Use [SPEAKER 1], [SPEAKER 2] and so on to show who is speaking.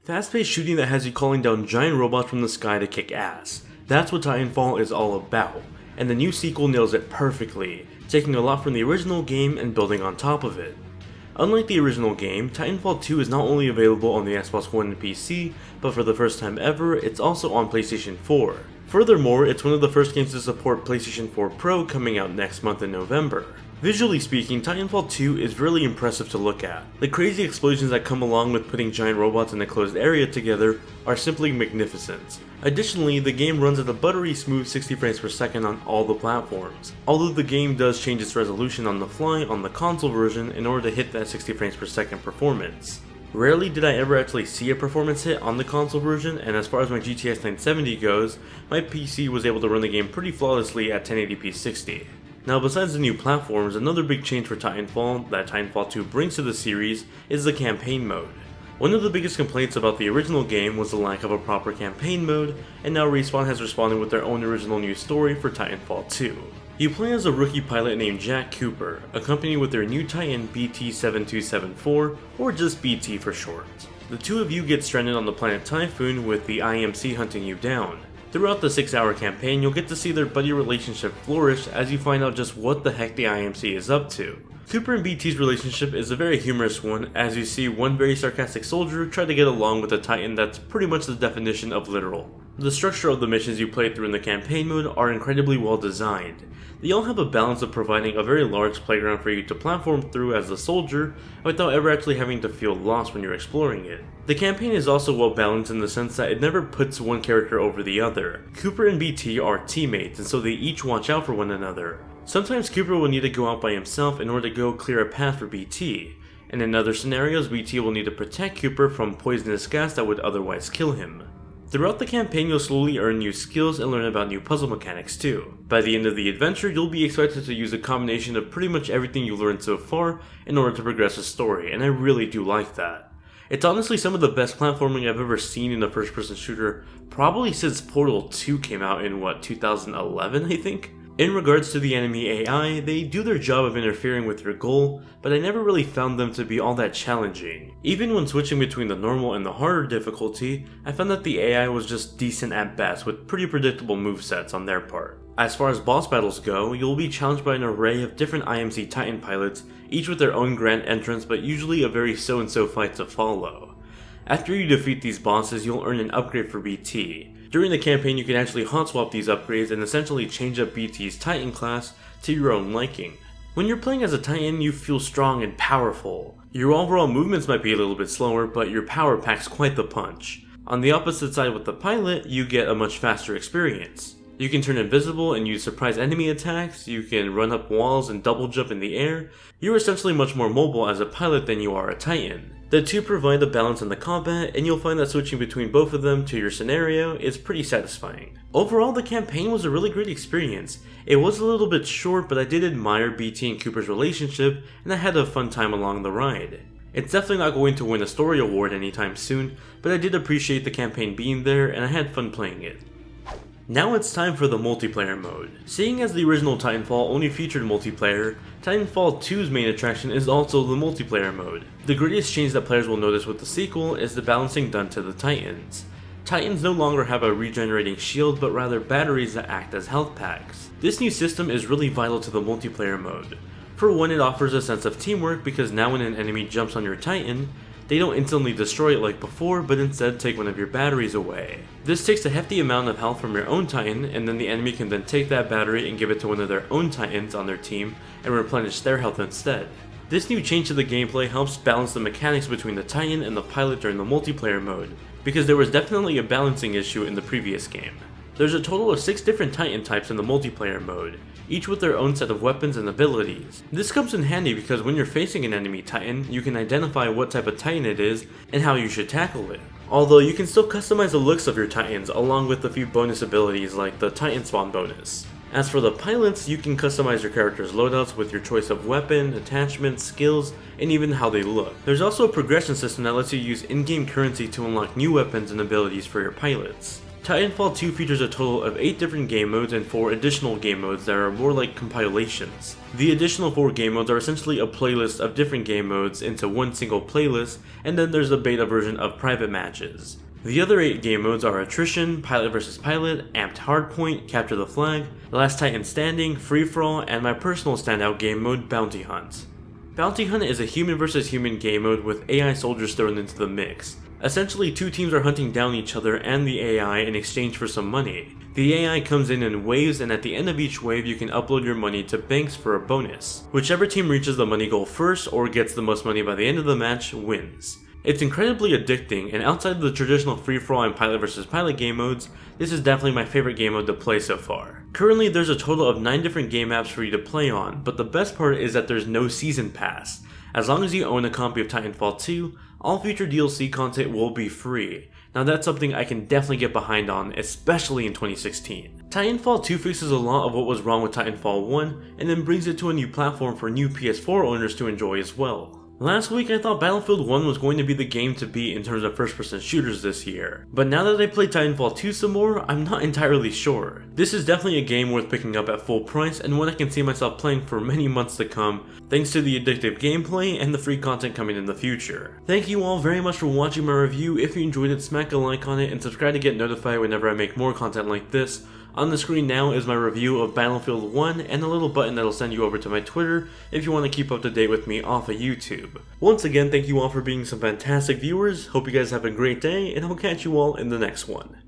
[SPEAKER 1] Fast-paced shooting that has you calling down giant robots from the sky to kick ass. That's what Titanfall is all about, and the new sequel nails it perfectly, taking a lot from the original game and building on top of it. Unlike the original game, Titanfall 2 is not only available on the Xbox One and PC, but for the first time ever, it's also on PlayStation 4. Furthermore, it's one of the first games to support PlayStation 4 Pro coming out next month in November. Visually speaking, Titanfall 2 is really impressive to look at. The crazy explosions that come along with putting giant robots in a closed area together are simply magnificent. Additionally, the game runs at a buttery smooth 60 frames per second on all the platforms, although the game does change its resolution on the fly on the console version in order to hit that 60 frames per second performance. Rarely did I ever actually see a performance hit on the console version, and as far as my GTX 970 goes, my PC was able to run the game pretty flawlessly at 1080p 60. Now, besides the new platforms, another big change for Titanfall that Titanfall 2 brings to the series is the campaign mode. One of the biggest complaints about the original game was the lack of a proper campaign mode, and now Respawn has responded with their own original new story for Titanfall 2. You play as a rookie pilot named Jack Cooper, accompanied with their new Titan BT-7274, or just BT for short. The two of you get stranded on the planet Typhoon with the IMC hunting you down. Throughout the 6-hour campaign, you'll get to see their buddy relationship flourish as you find out just what the heck the IMC is up to. Cooper and BT's relationship is a very humorous one, as you see one very sarcastic soldier try to get along with a Titan that's pretty much the definition of literal. The structure of the missions you play through in the campaign mode are incredibly well designed. They all have a balance of providing a very large playground for you to platform through as a soldier without ever actually having to feel lost when you're exploring it. The campaign is also well balanced in the sense that it never puts one character over the other. Cooper and BT are teammates, and so they each watch out for one another. Sometimes Cooper will need to go out by himself in order to go clear a path for BT, and in other scenarios BT will need to protect Cooper from poisonous gas that would otherwise kill him. Throughout the campaign, you'll slowly earn new skills and learn about new puzzle mechanics too. By the end of the adventure, you'll be expected to use a combination of pretty much everything you've learned so far in order to progress the story, and I really do like that. It's honestly some of the best platforming I've ever seen in a first-person shooter, probably since Portal 2 came out in 2011 I think? In regards to the enemy AI, they do their job of interfering with your goal, but I never really found them to be all that challenging. Even when switching between the normal and the harder difficulty, I found that the AI was just decent at best with pretty predictable movesets on their part. As far as boss battles go, you'll be challenged by an array of different IMC Titan pilots, each with their own grand entrance but usually a very so-and-so fight to follow. After you defeat these bosses, you'll earn an upgrade for BT. During the campaign, you can actually hot swap these upgrades and essentially change up BT's Titan class to your own liking. When you're playing as a Titan, you feel strong and powerful. Your overall movements might be a little bit slower, but your power packs quite the punch. On the opposite side with the pilot, you get a much faster experience. You can turn invisible and use surprise enemy attacks, you can run up walls and double jump in the air. You're essentially much more mobile as a pilot than you are a Titan. The two provide a balance in the combat, and you'll find that switching between both of them to your scenario is pretty satisfying. Overall, the campaign was a really great experience. It was a little bit short, but I did admire BT and Cooper's relationship, and I had a fun time along the ride. It's definitely not going to win a story award anytime soon, but I did appreciate the campaign being there, and I had fun playing it. Now it's time for the multiplayer mode. Seeing as the original Titanfall only featured multiplayer, Titanfall 2's main attraction is also the multiplayer mode. The greatest change that players will notice with the sequel is the balancing done to the Titans. Titans no longer have a regenerating shield, but rather batteries that act as health packs. This new system is really vital to the multiplayer mode. For one, it offers a sense of teamwork because now when an enemy jumps on your Titan, they don't instantly destroy it like before, but instead take one of your batteries away. This takes a hefty amount of health from your own Titan, and then the enemy can then take that battery and give it to one of their own Titans on their team and replenish their health instead. This new change to the gameplay helps balance the mechanics between the Titan and the pilot during the multiplayer mode, because there was definitely a balancing issue in the previous game. There's a total of 6 different Titan types in the multiplayer mode, each with their own set of weapons and abilities. This comes in handy because when you're facing an enemy Titan, you can identify what type of Titan it is and how you should tackle it. Although you can still customize the looks of your Titans along with a few bonus abilities like the Titan spawn bonus. As for the pilots, you can customize your character's loadouts with your choice of weapon, attachments, skills, and even how they look. There's also a progression system that lets you use in-game currency to unlock new weapons and abilities for your pilots. Titanfall 2 features a total of 8 different game modes and 4 additional game modes that are more like compilations. The additional 4 game modes are essentially a playlist of different game modes into one single playlist, and then there's a beta version of private matches. The other 8 game modes are Attrition, Pilot vs. Pilot, Amped Hardpoint, Capture the Flag, Last Titan Standing, Free For All, and my personal standout game mode, Bounty Hunt. Bounty Hunt is a human vs. human game mode with AI soldiers thrown into the mix. Essentially, 2 teams are hunting down each other and the AI in exchange for some money. The AI comes in waves, and at the end of each wave you can upload your money to banks for a bonus. Whichever team reaches the money goal first or gets the most money by the end of the match wins. It's incredibly addicting, and outside of the traditional free-for-all and pilot vs. pilot game modes, this is definitely my favorite game mode to play so far. Currently there's a total of 9 different game maps for you to play on, but the best part is that there's no season pass. As long as you own a copy of Titanfall 2, all future DLC content will be free. Now that's something I can definitely get behind on, especially in 2016. Titanfall 2 fixes a lot of what was wrong with Titanfall 1, and then brings it to a new platform for new PS4 owners to enjoy as well. Last week I thought Battlefield 1 was going to be the game to beat in terms of first-person shooters this year, but now that I played Titanfall 2 some more, I'm not entirely sure. This is definitely a game worth picking up at full price and one I can see myself playing for many months to come, thanks to the addictive gameplay and the free content coming in the future. Thank you all very much for watching my review. If you enjoyed it, smack a like on it and subscribe to get notified whenever I make more content like this. On the screen now is my review of Battlefield 1 and a little button that'll send you over to my Twitter if you want to keep up to date with me off of YouTube. Once again, thank you all for being some fantastic viewers, hope you guys have a great day, and I'll catch you all in the next one.